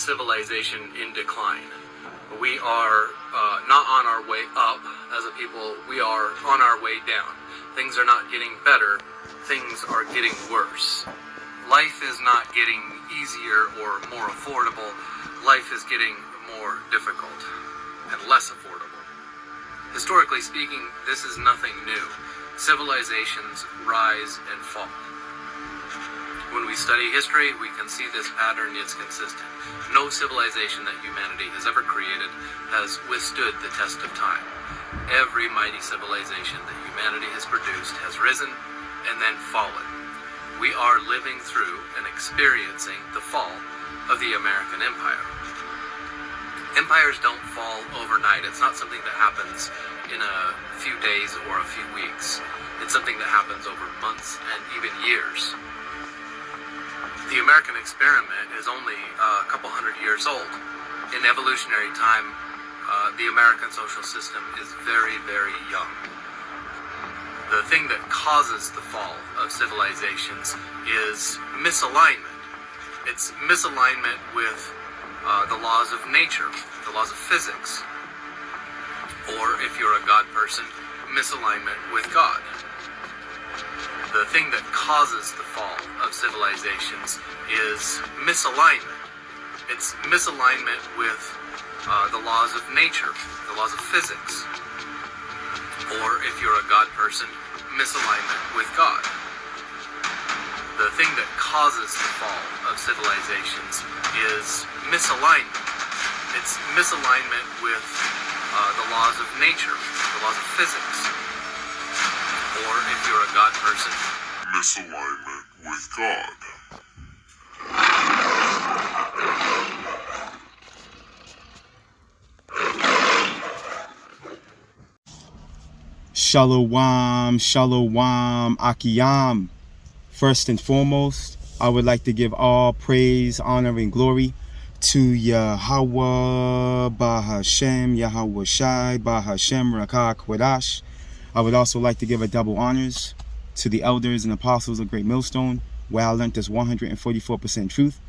civilization in decline. We are not on our way up as a people, we are on our way down. Things are not getting better, things are getting worse. Life is not getting easier or more affordable, life is getting more difficult and less affordable. Historically speaking, this is nothing new. Civilizations rise and fall. When we study history, we can see this pattern is consistent. No civilization that humanity has ever created has withstood the test of time. Every mighty civilization that humanity has produced has risen and then fallen. We are living through and experiencing the fall of the American Empire. Empires don't fall overnight. It's not something that happens in a few days or a few weeks. It's something that happens over months and even years. The American experiment is only a couple hundred years old. In evolutionary time, the American social system is very, very young. The thing that causes the fall of civilizations is misalignment. It's misalignment with the laws of nature, the laws of physics, or if you're a God person, misalignment with God. The thing that causes the fall of civilizations is misalignment. It's misalignment with the laws of nature, the laws of physics, or if you're a God person, misalignment with God. The thing that causes the fall of civilizations is misalignment. It's misalignment with the laws of nature, the laws of physics, or if you're a God person, misalignment with God. Shalom, shalom, akiyam. First and foremost, I would like to give all praise, honor, and glory to Yahweh, Bahashem, Yahweh Shai, Bahashem, Rakah, Kwadash. I would also like to give a double honors to the elders and apostles of Great Millstone, where I learned this 144% truth.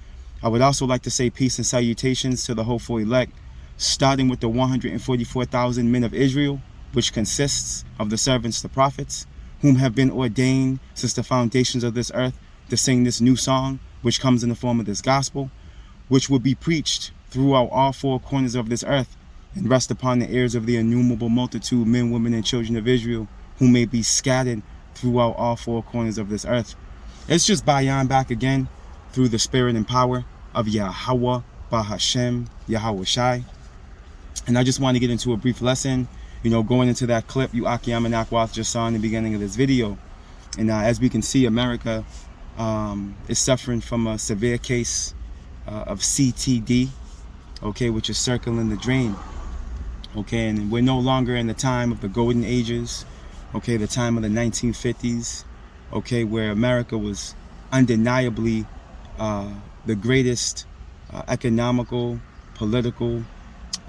I would also like to say peace and salutations to the hopeful elect, starting with the 144,000 men of Israel, which consists of the servants, the prophets, whom have been ordained since the foundations of this earth to sing this new song, which comes in the form of this gospel, which will be preached throughout all four corners of this earth and rest upon the ears of the innumerable multitude, men, women, and children of Israel, who may be scattered throughout all four corners of this earth. It's just Bayan back again through the spirit and power of Yahweh, Bahashem, Yahweh Shai. And I just want to get into a brief lesson, going into that clip you Akiyam and Akwath just saw in the beginning of this video. And as we can see, America is suffering from a severe case of CTD, okay, which is circling the drain. Okay, and we're no longer in the time of the golden ages, okay, the time of the 1950s, okay, where America was undeniably the greatest economical, political,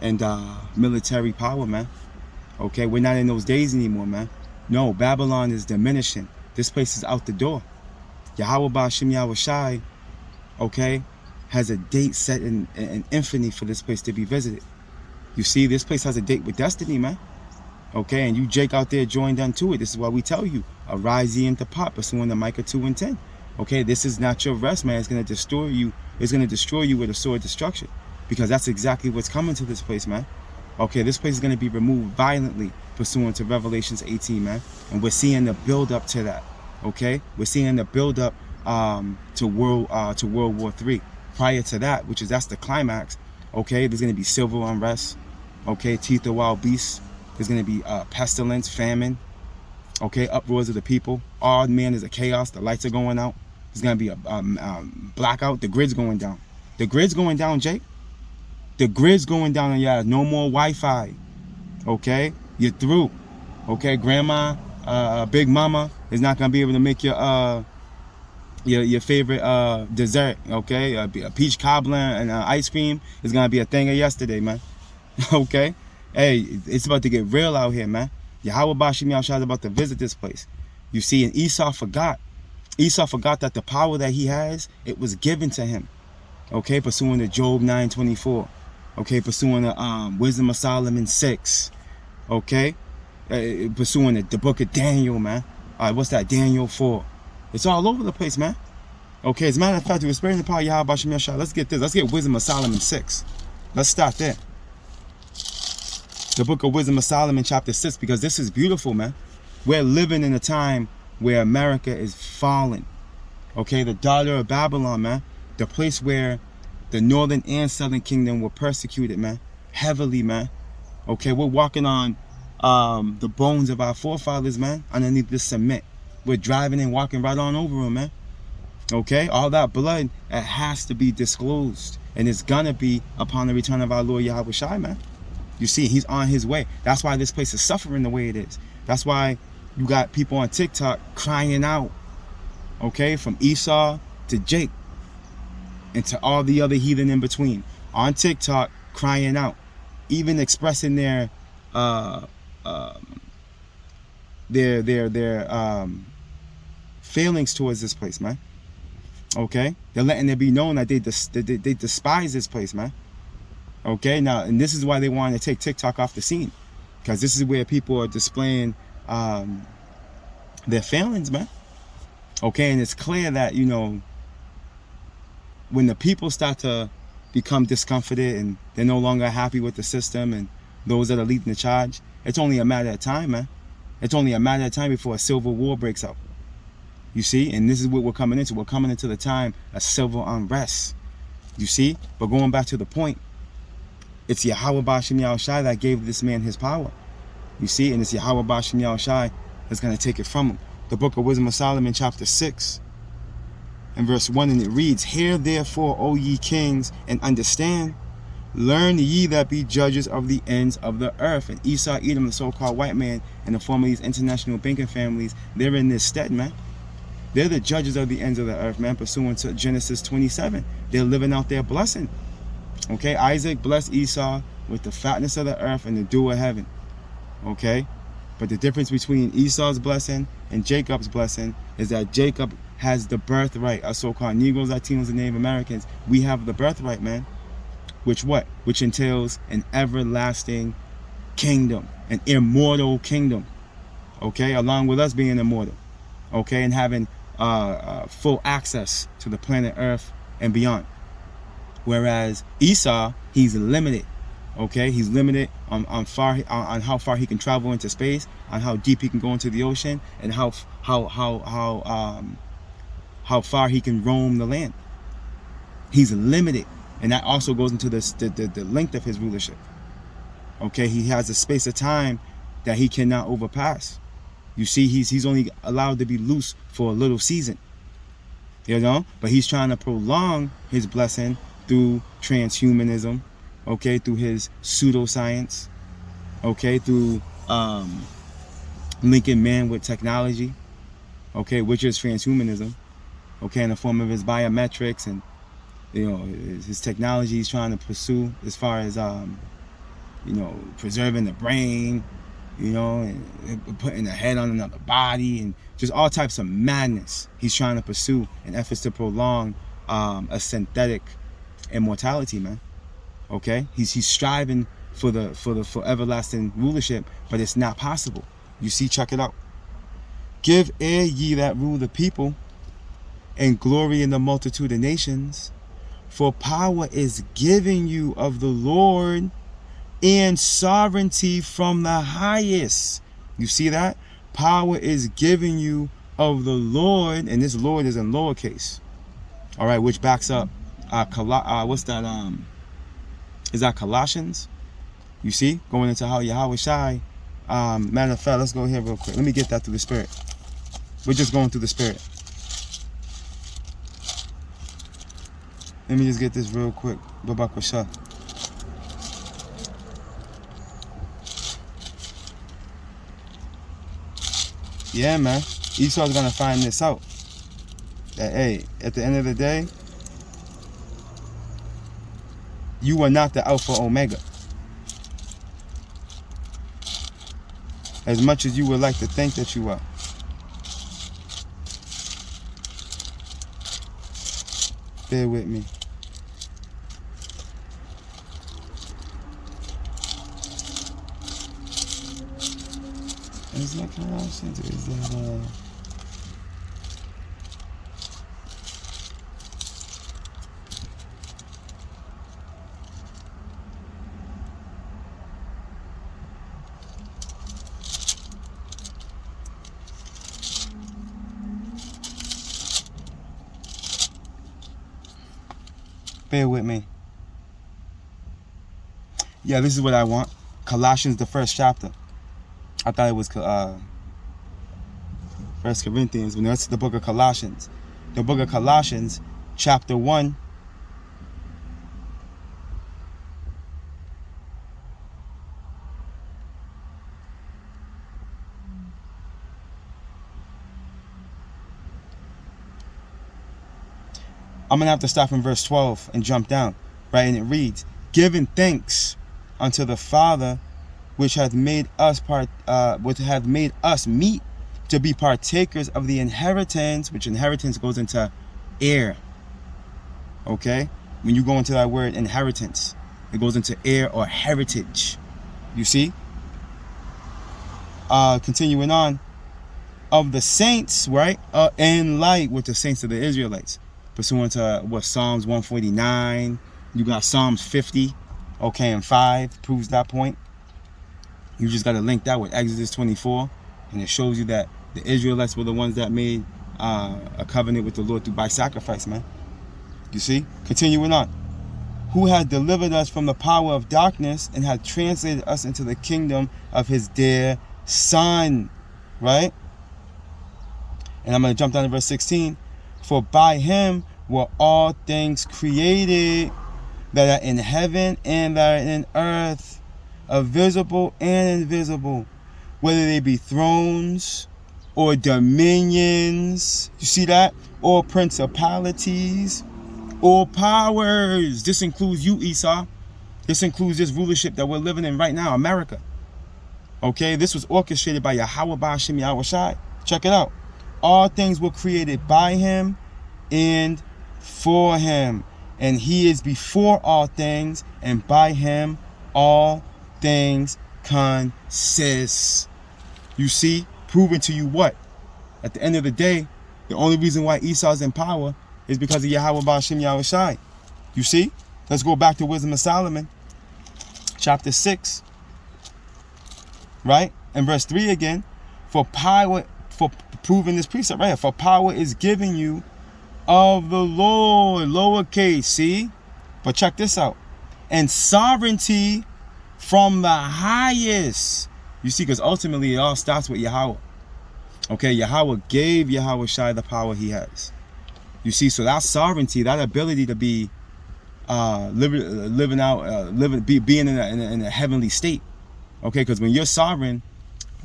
and military power, man. Okay, we're not in those days anymore, man. No, Babylon is diminishing. This place is out the door. Yahweh Ba'Shem Yahweh Shai, okay, has a date set in infinity for this place to be visited. You see, this place has a date with destiny, man. Okay, and you Jake out there joined unto it. This is why we tell you, arise ye into pot, pursuing the Micah 2 and 10. Okay, this is not your rest, man. It's going to destroy you. It's going to destroy you with a sword of destruction, because that's exactly what's coming to this place, man. Okay, this place is going to be removed violently, pursuant to Revelations 18, man. And we're seeing the build up to that. Okay, we're seeing the build up to World War III. Prior to that, that's the climax. Okay, there's going to be civil unrest. Okay, teeth of wild beasts. There's going to be pestilence, famine. Okay, uproars of the people. All man is a chaos. The lights are going out. There's going to be a blackout. The grid's going down. The grid's going down, Jake. The grid's going down, and yeah, no more Wi-Fi. Okay, you're through. Okay, grandma, big mama is not going to be able to make your favorite dessert. Okay, a peach cobbler and ice cream is going to be a thing of yesterday, man. Okay, hey, it's about to get real out here, man. Yahweh Ba'Shem Yahweh Shai is about to visit this place. You see, and Esau forgot that the power that he has, it was given to him. Okay, pursuing the Job 9:24. Okay, pursuing the Wisdom of Solomon 6. Okay, pursuing the book of Daniel, man. What's that? Daniel 4. It's all over the place, man. Okay, as a matter of fact, we're spreading the power of Yahweh Shem Yahshua. Let's get this. Let's get Wisdom of Solomon 6. Let's start there. The book of Wisdom of Solomon, chapter 6, because this is beautiful, man. We're living in a time where America is falling. Okay, the daughter of Babylon, man. The place where the northern and southern kingdom were persecuted, man. Heavily, man. Okay, we're walking on the bones of our forefathers, man, underneath this cement. We're driving and walking right on over them, man. Okay, all that blood, it has to be disclosed. And it's gonna be upon the return of our Lord Yahweh Shai, man. You see, he's on his way. That's why this place is suffering the way it is. That's why you got people on TikTok crying out, okay, from Esau to Jake and to all the other heathen in between. On TikTok, crying out, even expressing their feelings towards this place, man. Okay, they're letting it be known that they despise this place, man. Okay, now, and this is why they want to take TikTok off the scene, because this is where people are displaying their feelings, man. Okay, and it's clear that, you know, when the people start to become discomforted and they're no longer happy with the system and those that are leading the charge, it's only a matter of time, man. It's only a matter of time before a civil war breaks out. You see, and this is what we're coming into. We're coming into the time of civil unrest. You see, but going back to the point, it's Yahweh Ba'ashem Yahushai that gave this man his power. You see, and it's Yahweh Ba'ashem Yahushai that's going to take it from him. The book of Wisdom of Solomon, chapter 6, and verse 1, and it reads, "Hear therefore, O ye kings, and understand. Learn ye that be judges of the ends of the earth." And Esau, Edom, the so-called white man, and the form of these international banking families, they're in this stead, man. They're the judges of the ends of the earth, man, pursuant to Genesis 27. They're living out their blessing. Okay, Isaac blessed Esau with the fatness of the earth and the dew of heaven. Okay, but the difference between Esau's blessing and Jacob's blessing is that Jacob has the birthright. Us so-called Negroes, Latinos, and Native Americans, we have the birthright, man. Which what? Which entails an everlasting kingdom, an immortal kingdom. Okay, along with us being immortal. Okay, and having full access to the planet Earth and beyond. Whereas Esau, he's limited. Okay, he's limited on how far he can travel into space, on how deep he can go into the ocean, and how far he can roam the land. He's limited, and that also goes into the length of his rulership. Okay, he has a space of time that he cannot overpass. You see, he's only allowed to be loose for a little season. You know, but he's trying to prolong his blessing through transhumanism, okay, through his pseudoscience, okay, through linking man with technology, okay, which is transhumanism, okay, in the form of his biometrics and, you know, his technology he's trying to pursue as far as, you know, preserving the brain, you know, and putting a head on another body and just all types of madness he's trying to pursue in efforts to prolong a synthetic immortality, man. Okay, he's striving for everlasting rulership, but it's not possible. You see, check it out. "Give ear, ye that rule the people, and glory in the multitude of nations, for power is given you of the Lord, and sovereignty from the highest." You see that? Power is given you of the Lord, and this Lord is in lowercase. All right, which backs up what's that? Is that Colossians? You see, going into how Yahweh Shai. Matter of fact, let's go here real quick. Let me get that through the Spirit. We're just going through the Spirit. Let me just get this real quick. Babakasha. Yeah, man. Esau's gonna find this out. That, hey, at the end of the day, you are not the Alpha Omega. As much as you would like to think that you are. Bear with me. Is that Colossians? Or is that bear with me. Yeah, this is what I want. Colossians, the first chapter. I thought it was First Corinthians, but that's the book of Colossians. The book of Colossians, chapter 1. I'm going to have to stop in verse 12 and jump down, right? And it reads, giving thanks unto the Father, which hath made us meet to be partakers of the inheritance, which inheritance goes into heir. Okay? When you go into that word inheritance, it goes into heir or heritage. You see? Continuing on, of the saints, right? In light with the saints of the Israelites. Pursuant to what Psalms 149, you got Psalms 50, okay, and 5 proves that point. You just got to link that with Exodus 24, and it shows you that the Israelites were the ones that made a covenant with the Lord by sacrifice, man. You see? Continuing on. Who had delivered us from the power of darkness and had translated us into the kingdom of his dear Son, right? And I'm going to jump down to verse 16. For by him were all things created that are in heaven and that are in earth, visible and invisible, whether they be thrones or dominions, you see that? Or principalities or powers. This includes you, Esau. This includes this rulership that we're living in right now, America. Okay, this was orchestrated by Yahweh Ba'ashem Yahweh Shai. Check it out. All things were created by him and for him. And he is before all things, and by him all things consist. You see, proving to you what? At the end of the day, the only reason why Esau's in power is because of Yahweh Ba'ashem Yahweh Shai. You see? Let's go back to Wisdom of Solomon, chapter 6. Right? And verse 3 again. For proving this precept right here. For power is given you of the Lord, lowercase, see? But check this out. And sovereignty from the highest. You see, because ultimately it all starts with Yahweh. Okay, Yahweh gave Yahweh Shai the power he has. You see, so that sovereignty, that ability to be being in a heavenly state. Okay, because when you're sovereign,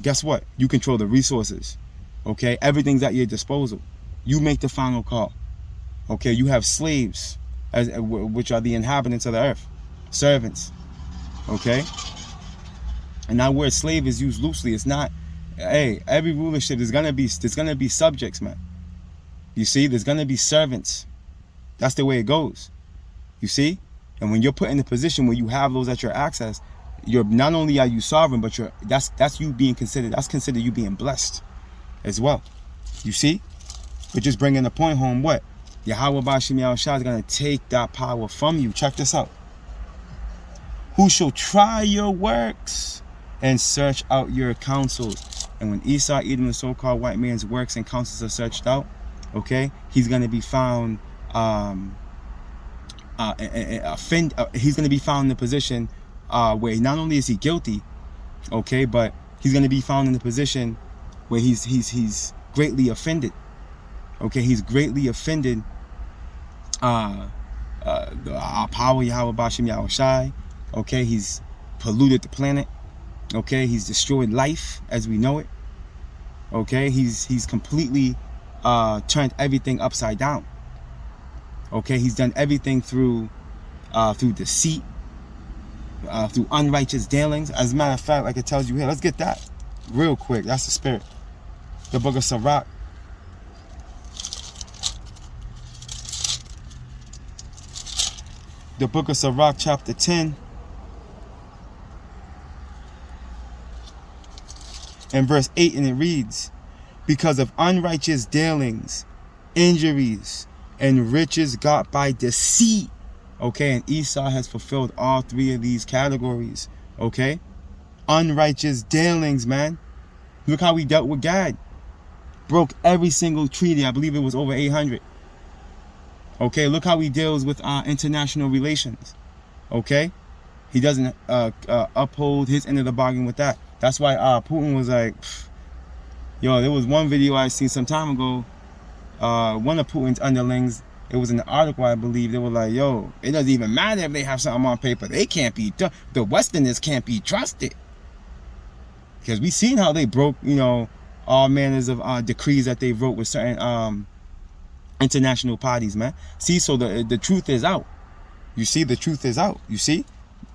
guess what? You control the resources. Okay, everything's at your disposal. You make the final call. Okay, you have slaves, which are the inhabitants of the earth, servants. Okay, and that word slave is used loosely. It's not. Hey, every rulership there's gonna be subjects, man. You see, there's gonna be servants. That's the way it goes. You see, and when you're put in a position where you have those at your access, you're not only are you sovereign, but that's you being considered. That's considered you being blessed as well. You see, we're just bringing the point home. What? Yahweh Ba'ashem Yahweh Shai is going to take that power from you. Check this out. Who shall try your works and search out your counsels. And when Esau, Edom, the so-called white man's works and counsels are searched out, okay, he's going to be found he's going to be found in a position where not only is he guilty, okay, but he's going to be found in a position where he's greatly offended. Okay, he's greatly offended our power, Yahweh Ba'ashem Yahweh Shai. Okay, he's polluted the planet. Okay, he's destroyed life as we know it. Okay, he's completely turned everything upside down. Okay, he's done everything through deceit, through unrighteous dealings. As a matter of fact, like it tells you here, let's get that real quick. That's the spirit. The book of Sirach. The book of Sirach, chapter 10. in verse 8, and it reads, because of unrighteous dealings, injuries, and riches got by deceit. Okay, and Esau has fulfilled all three of these categories. Okay, unrighteous dealings, man. Look how he dealt with Gad. Broke every single treaty. I believe it was over 800. Okay, look how he deals with international relations. Okay, he doesn't uphold his end of the bargain with that. That's why Putin was like, yo, there was one video I seen some time ago. One of Putin's underlings, it was in the article, I believe, they were like, yo, it doesn't even matter if they have something on paper. They can't be, the Westerners can't be trusted. Because we seen how they broke, you know, all manners of decrees that they wrote with certain international parties, man. See, so the truth is out. You see, the truth is out. You see,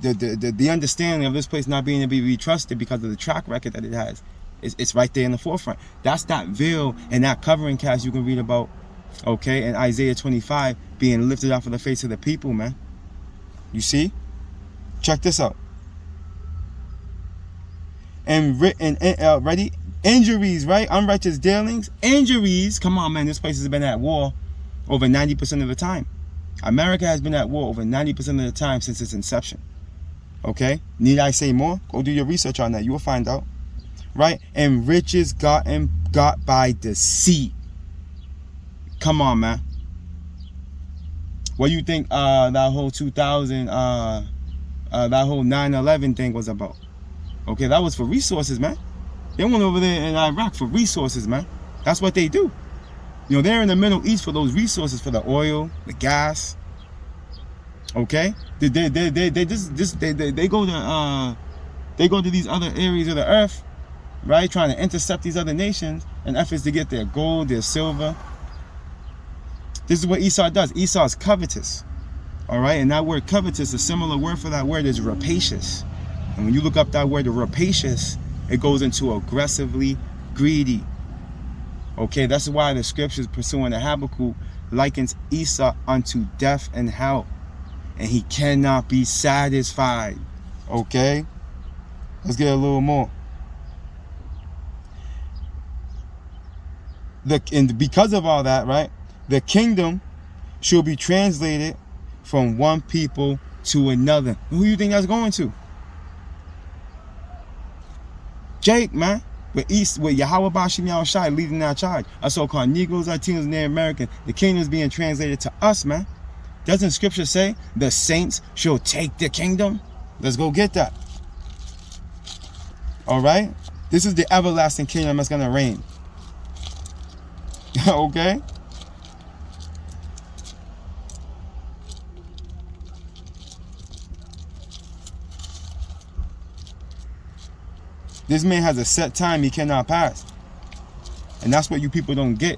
the understanding of this place not being able to be trusted because of the track record that it has. It's right there in the forefront. That's that veil and that covering cast you can read about, okay, in Isaiah 25 being lifted off of the face of the people, man. You see? Check this out. And ready? Injuries, right? Unrighteous dealings. Injuries. Come on, man. This place has been at war over 90% of the time. America has been at war over 90% of the time since its inception. Okay? Need I say more? Go do your research on that. You will find out. Right? And riches got by deceit. Come on, man. What do you think that whole 2000 that whole 9/11 thing was about? Okay, that was for resources, man. They went over there in Iraq for resources, man. That's what they do. You know, they're in the Middle East for those resources, for the oil, the gas. Okay? They go to these other areas of the earth, right? Trying to intercept these other nations in efforts to get their gold, their silver. This is what Esau does. Esau is covetous. All right? And that word covetous, a similar word for that word is rapacious. And when you look up that word, the rapacious, it goes into aggressively greedy. Okay, that's why the scriptures pursuing the Habakkuk likens Esau unto death and hell. And he cannot be satisfied. Okay? Let's get a little more. And because of all that, right, the kingdom shall be translated from one people to another. Who do you think that's going to? Jake, man, with Yahweh Bashim Yahushai leading that charge. Us so-called Negroes, Latinos, and Native Americans. The kingdom is being translated to us, man. Doesn't scripture say the saints shall take the kingdom? Let's go get that. All right? This is the everlasting kingdom that's going to reign. Okay? This man has a set time he cannot pass. And that's what you people don't get.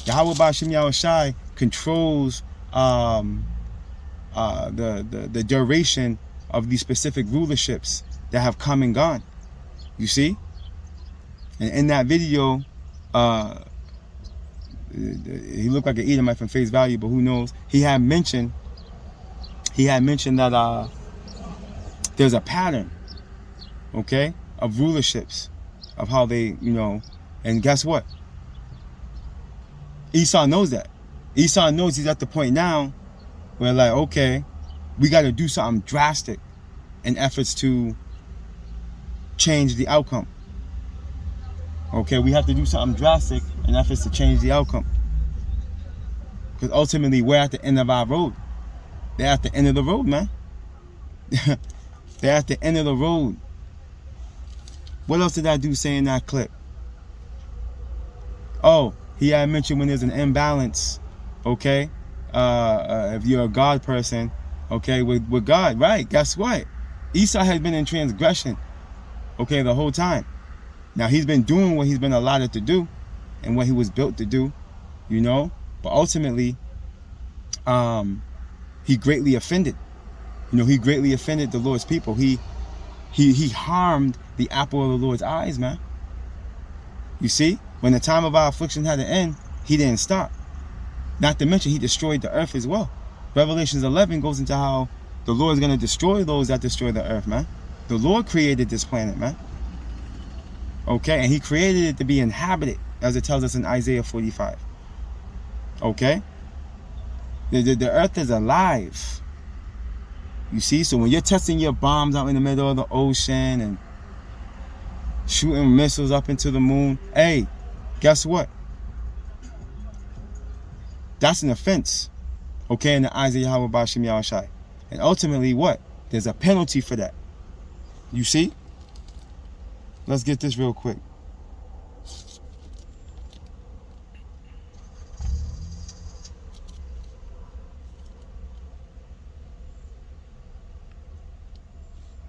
Yahweh Bashim Yahushai controls the duration of these specific rulerships that have come and gone. You see? And in that video, he looked like an Edomite from face value, but who knows? He had mentioned that there's a pattern, okay, of rulerships, of how they, you know, and guess what? Esau knows that. Esau knows he's at the point now where, like, okay, we got to do something drastic in efforts to change the outcome. Okay, we have to do something drastic in efforts to change the outcome. Because ultimately, we're at the end of our road. They're at the end of the road, man. They're at the end of the road. What else did that dude say in that clip? Oh, he had mentioned when there's an imbalance, okay? If you're a God person, okay, with God, right? Guess what? Esau has been in transgression, okay, the whole time. Now, he's been doing what he's been allotted to do and what he was built to do, you know? But ultimately, he greatly offended. You know, he greatly offended the Lord's people. He harmed the apple of the Lord's eyes, man. You see? When the time of our affliction had to end, he didn't stop. Not to mention, he destroyed the earth as well. Revelations 11 goes into how the Lord is going to destroy those that destroy the earth, man. The Lord created this planet, man. Okay, and he created it to be inhabited, as it tells us in Isaiah 45. Okay, the earth is alive. You see, so when you're testing your bombs out in the middle of the ocean and shooting missiles up into the moon, hey, guess what? That's an offense, okay, in the eyes of Yahweh Bashim Yahushai. And ultimately, what? There's a penalty for that. You see? Let's get this real quick.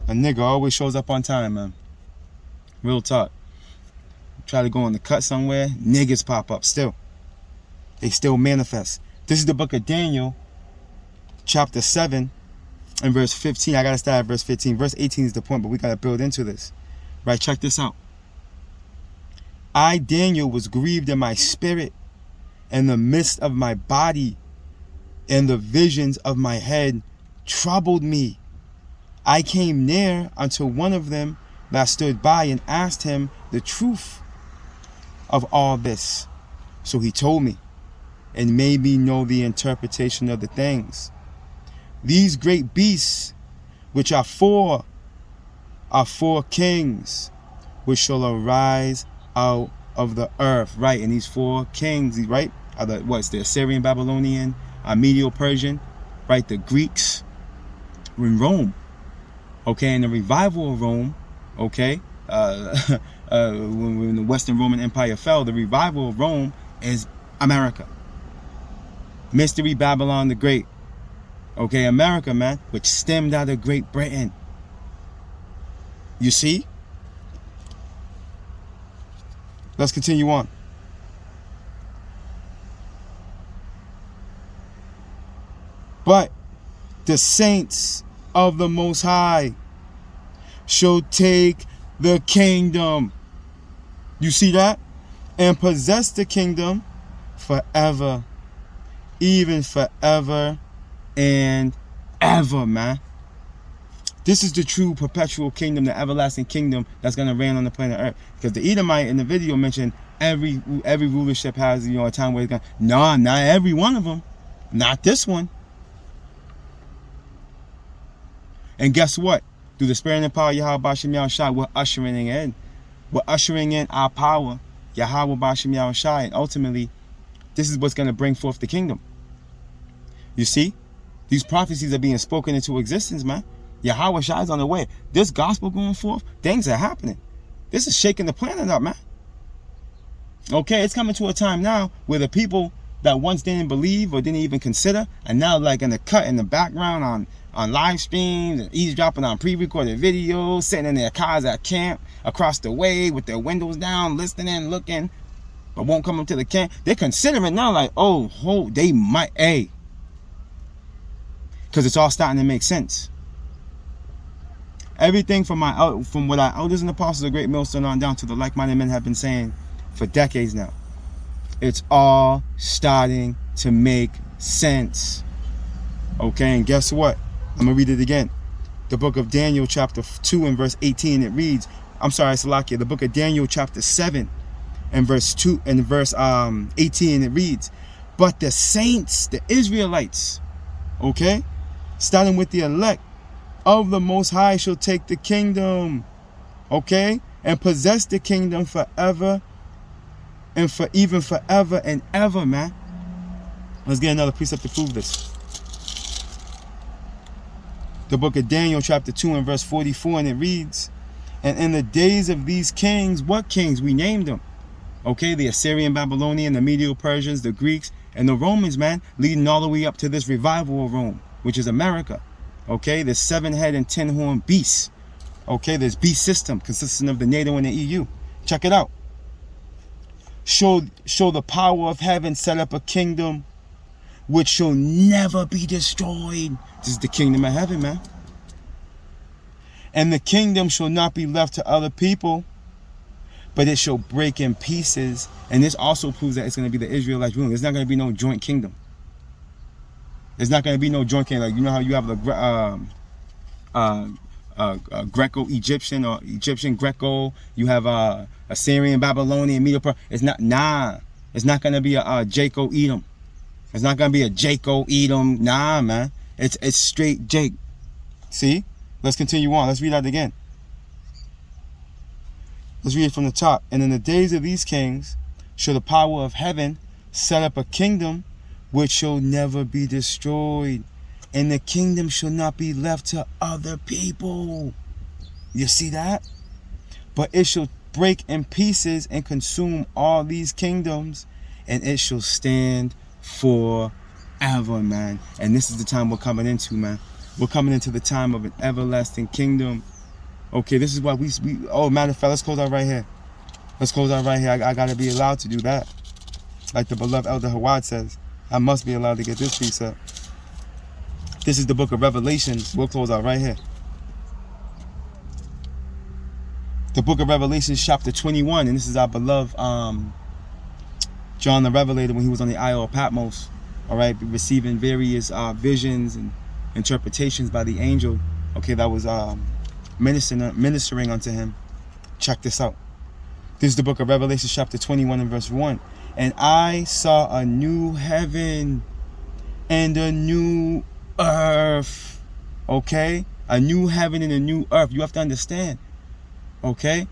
A nigga always shows up on time, man. Real talk. Try to go on the cut somewhere, niggas pop up still. They still manifest. This is the book of Daniel, chapter 7, and verse 15. I got to start at verse 15. Verse 18 is the point, but we got to build into this. Right, check this out. I, Daniel, was grieved in my spirit, in the midst of my body, and the visions of my head troubled me. I came near unto one of them that stood by and asked him the truth of all this. So he told me and made me know the interpretation of the things. These great beasts, which are four kings, which shall arise out of the earth. Right, and these four kings, right, are the Assyrian, Babylonian, Medo-Persian, right, the Greeks, in Rome. Okay, and the revival of Rome, okay, when the Western Roman Empire fell, the revival of Rome is America. Mystery Babylon the Great. Okay, America, man, which stemmed out of Great Britain. You see? Let's continue on. But the saints of the Most High shall take the kingdom. You see that? And possess the kingdom forever, even forever and ever, man. This is the true perpetual kingdom, the everlasting kingdom that's going to reign on the planet Earth. Because the Edomite in the video mentioned every rulership has, a time where it's going to... No, not every one of them. Not this one. And guess what? Through the spirit and the power of Yahweh Bashim Yahushai, we're ushering in. We're ushering in our power, Yahweh Bashim Yahushai. And ultimately, this is what's going to bring forth the kingdom. You see? These prophecies are being spoken into existence, man. Yahweh Shai is on the way. This gospel going forth, things are happening. This is shaking the planet up, man. Okay, it's coming to a time now where the people that once didn't believe or didn't even consider are now like in the cut in the background on live streams and eavesdropping on pre-recorded videos, sitting in their cars at camp across the way with their windows down, listening, looking, but won't come up to the camp. They're considering now like, they might, because it's all starting to make sense. Everything from what our elders and apostles of Great Millstone on down to the like-minded men have been saying for decades now. It's all starting to make sense. Okay, and guess what? I'm going to read it again. The book of Daniel chapter 2 and verse 18, it reads, Salakia, the book of Daniel chapter 7 and verse 2 and verse 18, it reads, but the saints, the Israelites, okay, starting with the elect of the Most High shall take the kingdom, okay, and possess the kingdom forever and for even forever and ever, man. Let's get another precept to prove this. The book of Daniel chapter 2 and verse 44, and it reads, and in the days of these kings, what kings? We named them. Okay, the Assyrian, Babylonian, the Medo-Persians, the Greeks, and the Romans, man, leading all the way up to this revival of Rome, which is America. Okay, there's 7-head and 10-horn beasts. Okay, there's beast system consisting of the NATO and the EU. Check it out. Show the power of heaven set up a kingdom which shall never be destroyed. This is the kingdom of heaven, man. And the kingdom shall not be left to other people, but it shall break in pieces. And this also proves that it's going to be the Israelites ruling. There's not going to be no joint kingdom. There's not going to be no joint kingdom. Like, you know how you have Greco-Egyptian or Egyptian-Greco. You have Assyrian, Babylonian, Medo-Persian. It's not, it's not going to be a Jacob-Edom. It's not going to be a Jacob-Edom. Nah, man. It's straight Jake. See? Let's continue on. Let's read that again. Let's read it from the top. And in the days of these kings shall the power of heaven set up a kingdom which shall never be destroyed, and the kingdom shall not be left to other people. You see that? But it shall break in pieces and consume all these kingdoms, and it shall stand forever, man. And this is the time we're coming into, man. We're coming into the time of an everlasting kingdom. Okay, this is what we oh, matter of fact, let's close out right here. Let's close out right here. I gotta be allowed to do that. Like the beloved Elder Hawad says, I must be allowed to get this piece up. This is the book of Revelations. We'll close out right here. The book of Revelations, chapter 21, and this is our beloved John the Revelator when he was on the Isle of Patmos. All right, receiving various visions and interpretations by the angel. Okay, that was ministering unto him. Check this out. This is the book of Revelation, chapter 21 and verse 1. And I saw a new heaven and a new earth. Okay? A new heaven and a new earth. You have to understand. Okay?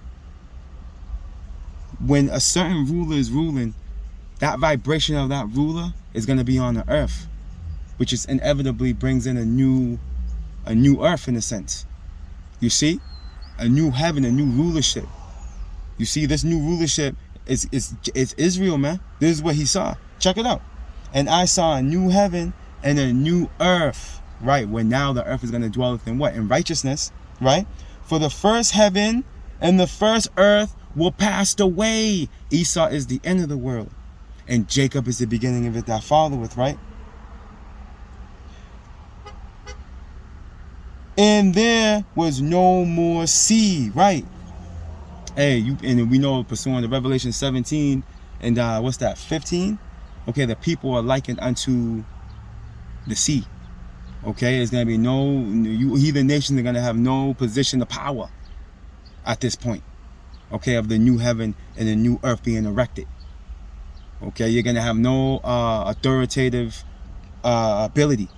When a certain ruler is ruling, that vibration of that ruler is going to be on the earth, which is inevitably brings in a new earth in a sense. You see? A new heaven, a new rulership. You see, this new rulership is Israel, man. This is what he saw. Check it out. And I saw a new heaven and a new earth. Right, where now the earth is going to dwell within what? In righteousness, right? For the first heaven and the first earth will pass away. Esau is the end of the world, and Jacob is the beginning of it that followeth, right? And there was no more sea, right? Hey, and we know pursuing the Revelation 17 and what's that, 15? Okay, the people are likened unto the sea. Okay, there's going to be no, heathen nations are going to have no position of power at this point. Okay, of the new heaven and the new earth being erected. Okay, you're going to have no authoritative ability.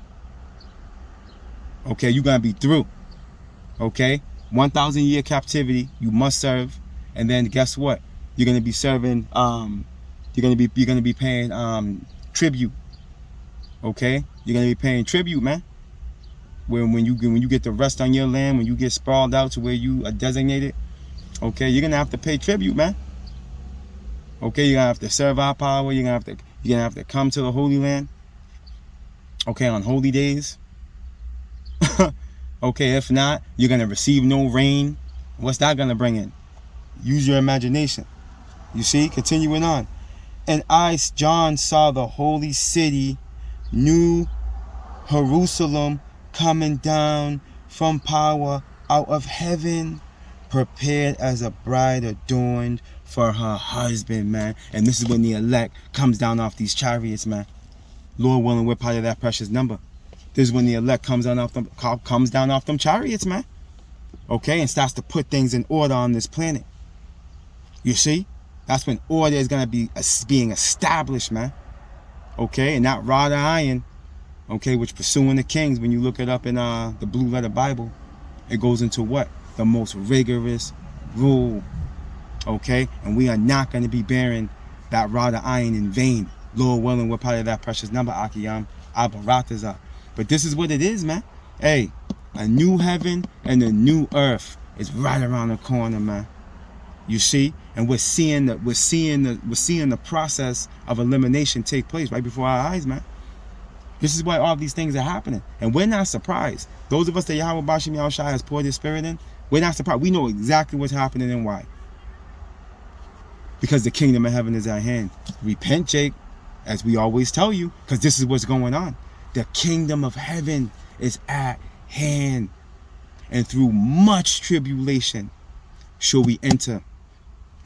Okay, you're going to be through. Okay, 1,000 year captivity, you must serve. And then guess what? You're going to be serving, you're going to be paying tribute. Okay, you're going to be paying tribute, man. When you get to rest on your land, when you get sprawled out to where you are designated, okay, you're gonna have to pay tribute, man. Okay, you're gonna have to serve our power. You're gonna have to come to the Holy Land. Okay, on holy days. Okay, if not, you're gonna receive no rain. What's that gonna bring in? Use your imagination. You see, continuing on. And I, John, saw the holy city, New Jerusalem, coming down from power out of heaven, prepared as a bride adorned for her husband, man. And this is when the elect comes down off these chariots, man. Lord willing, we're part of that precious number. This is when the elect comes down off them chariots, man. Okay, and starts to put things in order on this planet. You see? That's when order is going to be being established, man. Okay, and that rod of iron, okay, which pursuing the kings, when you look it up in the blue letter Bible, it goes into what? The most rigorous rule. Okay, and we are not going to be bearing that rod of iron in vain. Lord willing, we're part of that precious number, Akiyam, Abaratazah. But this is what it is, man. Hey, a new heaven and a new earth is right around the corner, man. You see, and we're seeing the process of elimination take place right before our eyes, man. This is why all these things are happening, and we're not surprised. Those of us that Yahweh Bashim Yahushua has poured His Spirit in, we're not surprised. We know exactly what's happening and why. Because the kingdom of heaven is at hand. Repent, Jake, as we always tell you, because this is what's going on. The kingdom of heaven is at hand, and through much tribulation shall we enter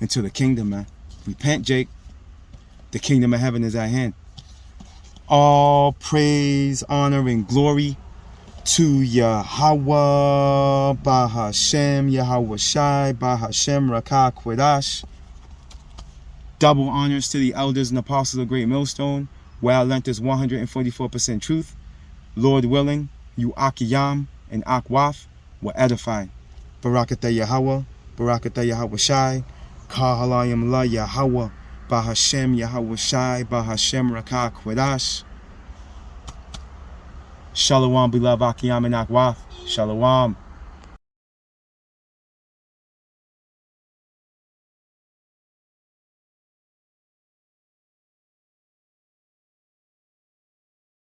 into the kingdom, man. Repent, Jake. The kingdom of heaven is at hand. All praise, honor, and glory to Yahweh Bahashem Yahweh Shai Bahashem Rakah Quadash. Double honors to the elders and apostles of Great Millstone. Well length is 144% truth. Lord willing, you Akiyam and Akwaf will edify. Barakatah Yahweh, Barakatah Yahweh Shai, Kahalayim La Yahweh, Bahashem Yahweh Shai, Bahashem Rakah Quadash. Shalom, beloved Akiyam and Akwaf. Shalom.